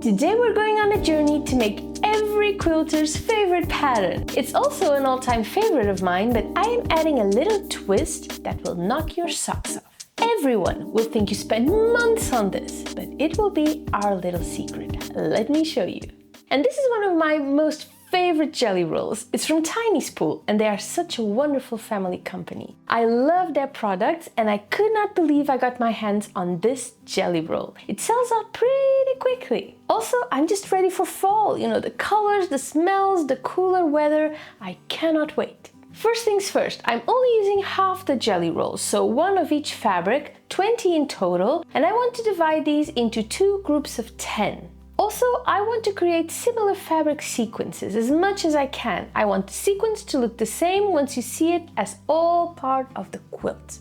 Today we're going on a journey to make every quilter's favorite pattern. It's also an all-time favorite of mine, but I am adding a little twist that will knock your socks off. Everyone will think you spent months on this, but it will be our little secret. Let me show you. And this is one of my most favorite jelly rolls. It's from Tiny Spool and they are such a wonderful family company. I love their products and I could not believe I got my hands on this jelly roll. It sells out pretty quickly. Also, I'm just ready for fall. You know, the colors, the smells, the cooler weather. I cannot wait. First things first, I'm only using half the jelly rolls, so one of each fabric, 20 in total, and I want to divide these into two groups of 10. Also, I want to create similar fabric sequences as much as I can. I want the sequence to look the same once you see it as all part of the quilt.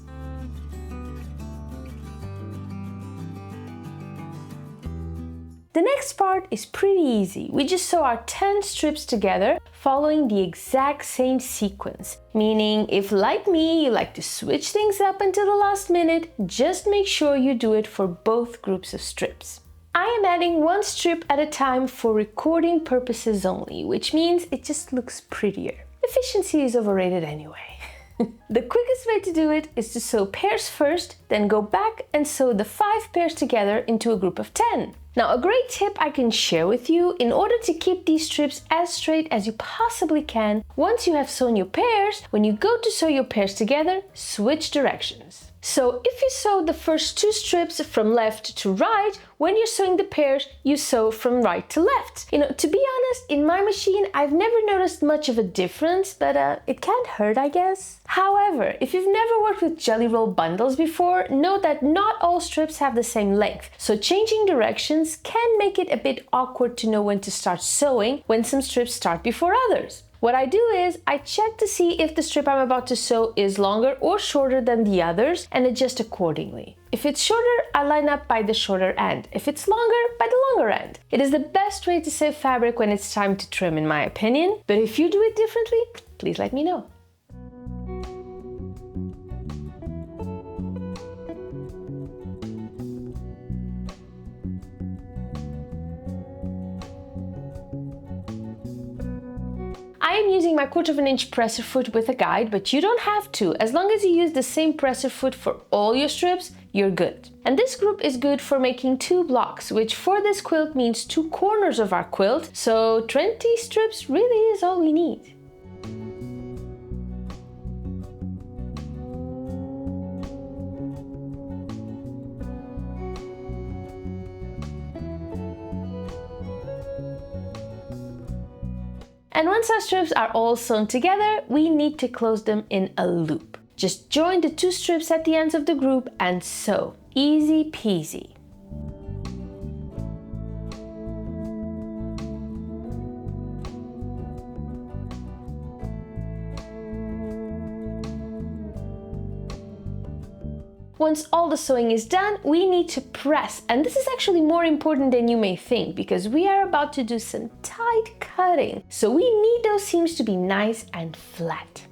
The next part is pretty easy. We just sew our 10 strips together following the exact same sequence. Meaning, if like me, you like to switch things up until the last minute, just make sure you do it for both groups of strips. I am adding one strip at a time for recording purposes only, which means it just looks prettier. Efficiency is overrated anyway. The quickest way to do it is to sew pairs first, then go back and sew the 5 pairs together into a group of 10. Now, a great tip I can share with you in order to keep these strips as straight as you possibly can, once you have sewn your pairs, when you go to sew your pairs together, switch directions. So if you sew the first 2 strips from left to right, when you're sewing the pairs, you sew from right to left. You know, to be honest, in my machine, I've never noticed much of a difference, but it can't hurt, I guess. However, if you've never worked with jelly roll bundles before, know that not all strips have the same length. So changing directions can make it a bit awkward to know when to start sewing when some strips start before others. What I do is I check to see if the strip I'm about to sew is longer or shorter than the others and adjust accordingly. If it's shorter, I line up by the shorter end. If it's longer, by the longer end. It is the best way to save fabric when it's time to trim, in my opinion. But if you do it differently, please let me know. I am using my 1/4 inch presser foot with a guide, but you don't have to. As long as you use the same presser foot for all your strips, you're good. And this group is good for making 2 blocks, which for this quilt means 2 corners of our quilt, so 20 strips really is all we need. And once our strips are all sewn together, we need to close them in a loop. Just join the 2 strips at the ends of the group and sew. Easy peasy. Once all the sewing is done, we need to press, and this is actually more important than you may think because we are about to do some tight cutting, so we need those seams to be nice and flat.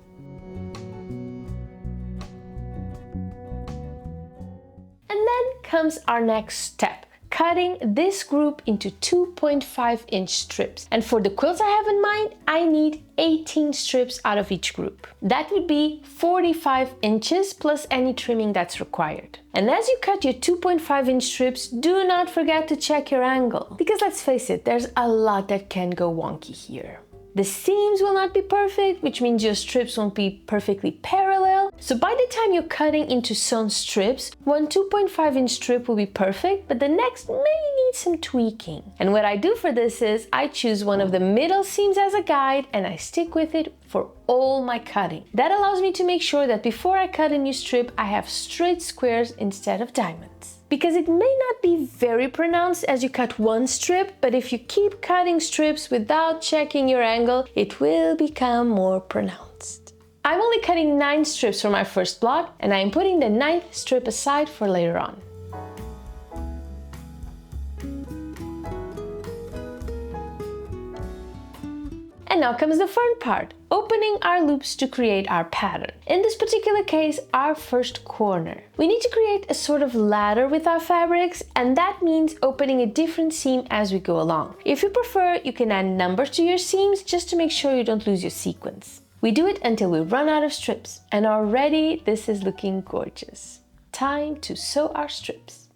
And then comes our next step, cutting this group into 2.5 inch strips. And for the quilt I have in mind, I need 18 strips out of each group. That would be 45 inches plus any trimming that's required. And as you cut your 2.5 inch strips, do not forget to check your angle. Because let's face it, there's a lot that can go wonky here. The seams will not be perfect, which means your strips won't be perfectly parallel. So by the time you're cutting into sewn strips, one 2.5 inch strip will be perfect, but the next may need some tweaking. And what I do for this is I choose one of the middle seams as a guide and I stick with it for all my cutting. That allows me to make sure that before I cut a new strip, I have straight squares instead of diamonds. Because it may not be very pronounced as you cut one strip, but if you keep cutting strips without checking your angle, it will become more pronounced. I'm only cutting 9 strips for my first block, and I am putting the 9th strip aside for later on. And now comes the fun part, opening our loops to create our pattern. In this particular case, our first corner. We need to create a sort of ladder with our fabrics, and that means opening a different seam as we go along. If you prefer, you can add numbers to your seams just to make sure you don't lose your sequence. We do it until we run out of strips, and already this is looking gorgeous. Time to sew our strips.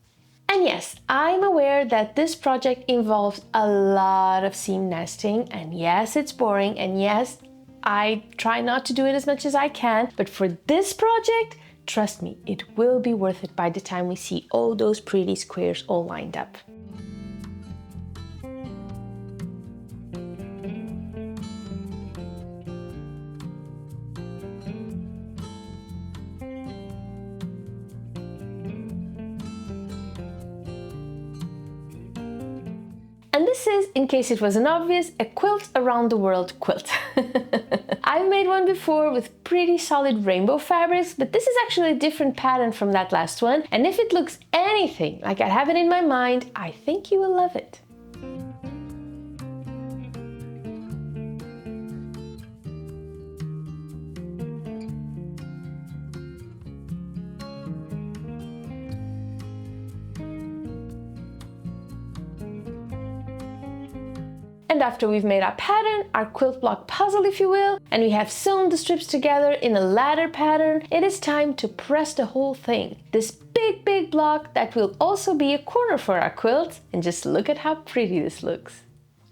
And yes, I'm aware that this project involves a lot of seam nesting, and yes, it's boring, and yes, I try not to do it as much as I can, but for this project, trust me, it will be worth it by the time we see all those pretty squares all lined up. And this is, in case it wasn't obvious, a quilt around the world quilt. I've made one before with pretty solid rainbow fabrics, but this is actually a different pattern from that last one. And if it looks anything like I have it in my mind, I think you will love it. And after we've made our pattern, our quilt block puzzle if you will, and we have sewn the strips together in a ladder pattern, it is time to press the whole thing. This big block that will also be a corner for our quilt, and just look at how pretty this looks.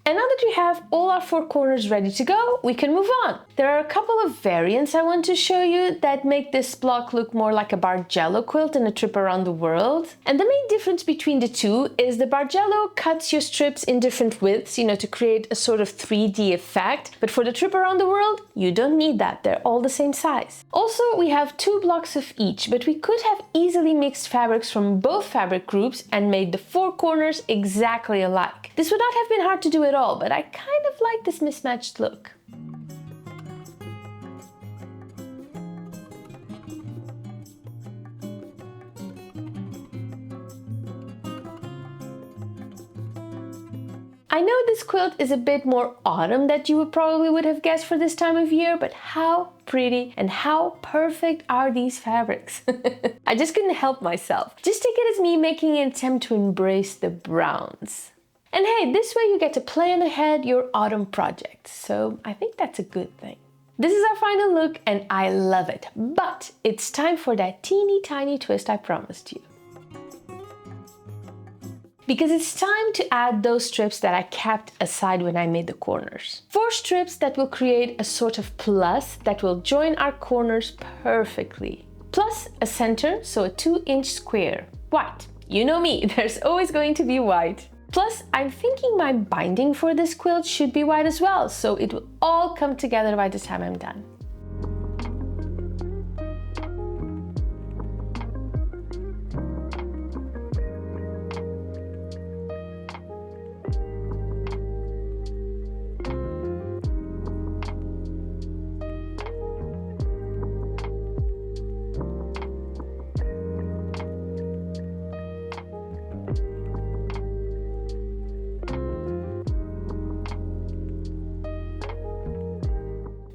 And now that we have all our 4 corners ready to go, we can move on. There are a couple of variants I want to show you that make this block look more like a Bargello quilt in a trip around the world. And the main difference between the two is the Bargello cuts your strips in different widths, to create a sort of 3D effect. But for the trip around the world, you don't need that. They're all the same size. Also, we have 2 blocks of each, but we could have easily mixed fabrics from both fabric groups and made the 4 corners exactly alike. This would not have been hard to do at all, but I kind of like this mismatched look. I know this quilt is a bit more autumn than you probably would have guessed for this time of year, but how pretty and how perfect are these fabrics? I just couldn't help myself. Just take it as me making an attempt to embrace the browns. And hey, this way you get to plan ahead your autumn project, so I think that's a good thing. This is our final look and I love it, but it's time for that teeny tiny twist I promised you. Because it's time to add those strips that I kept aside when I made the corners. 4 strips that will create a sort of plus that will join our corners perfectly. Plus a center, so a 2-inch square. White. You know me, there's always going to be white. Plus, I'm thinking my binding for this quilt should be white as well, so it will all come together by the time I'm done.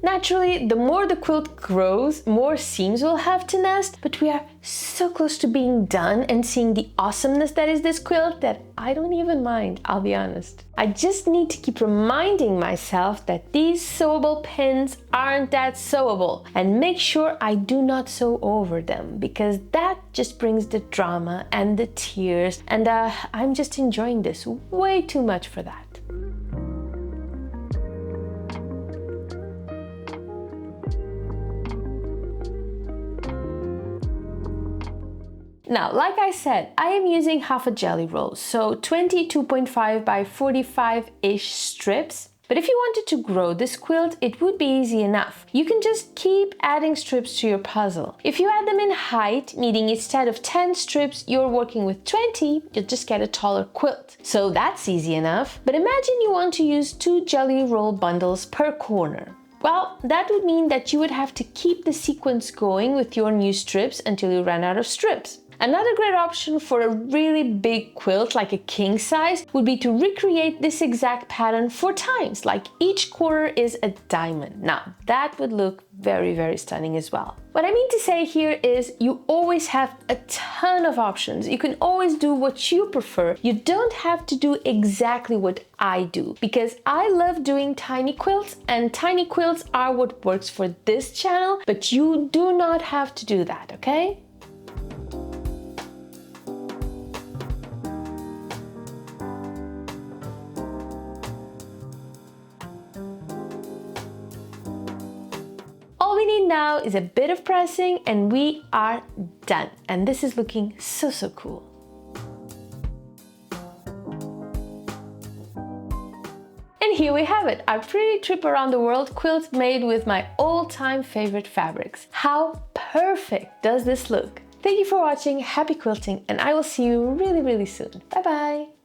Naturally, the more the quilt grows, more seams we'll have to nest, but we are so close to being done and seeing the awesomeness that is this quilt that I don't even mind, I'll be honest. I just need to keep reminding myself that these sewable pins aren't that sewable and make sure I do not sew over them, because that just brings the drama and the tears, and I'm just enjoying this way too much for that. Now, like I said, I am using half a jelly roll, so 22.5 by 45-ish strips. But if you wanted to grow this quilt, it would be easy enough. You can just keep adding strips to your puzzle. If you add them in height, meaning instead of 10 strips, you're working with 20, you'll just get a taller quilt. So that's easy enough. But imagine you want to use 2 jelly roll bundles per corner. Well, that would mean that you would have to keep the sequence going with your new strips until you ran out of strips. Another great option for a really big quilt, like a king size, would be to recreate this exact pattern 4 times, like each quarter is a diamond. Now, that would look very, very stunning as well. What I mean to say here is you always have a ton of options. You can always do what you prefer. You don't have to do exactly what I do, because I love doing tiny quilts, and tiny quilts are what works for this channel, but you do not have to do that, okay? All we need now is a bit of pressing and we are done. And this is looking so, so cool. And here we have it, our pretty trip around the world quilt made with my all-time favorite fabrics. How perfect does this look? Thank you for watching, happy quilting, and I will see you really, really soon. Bye bye!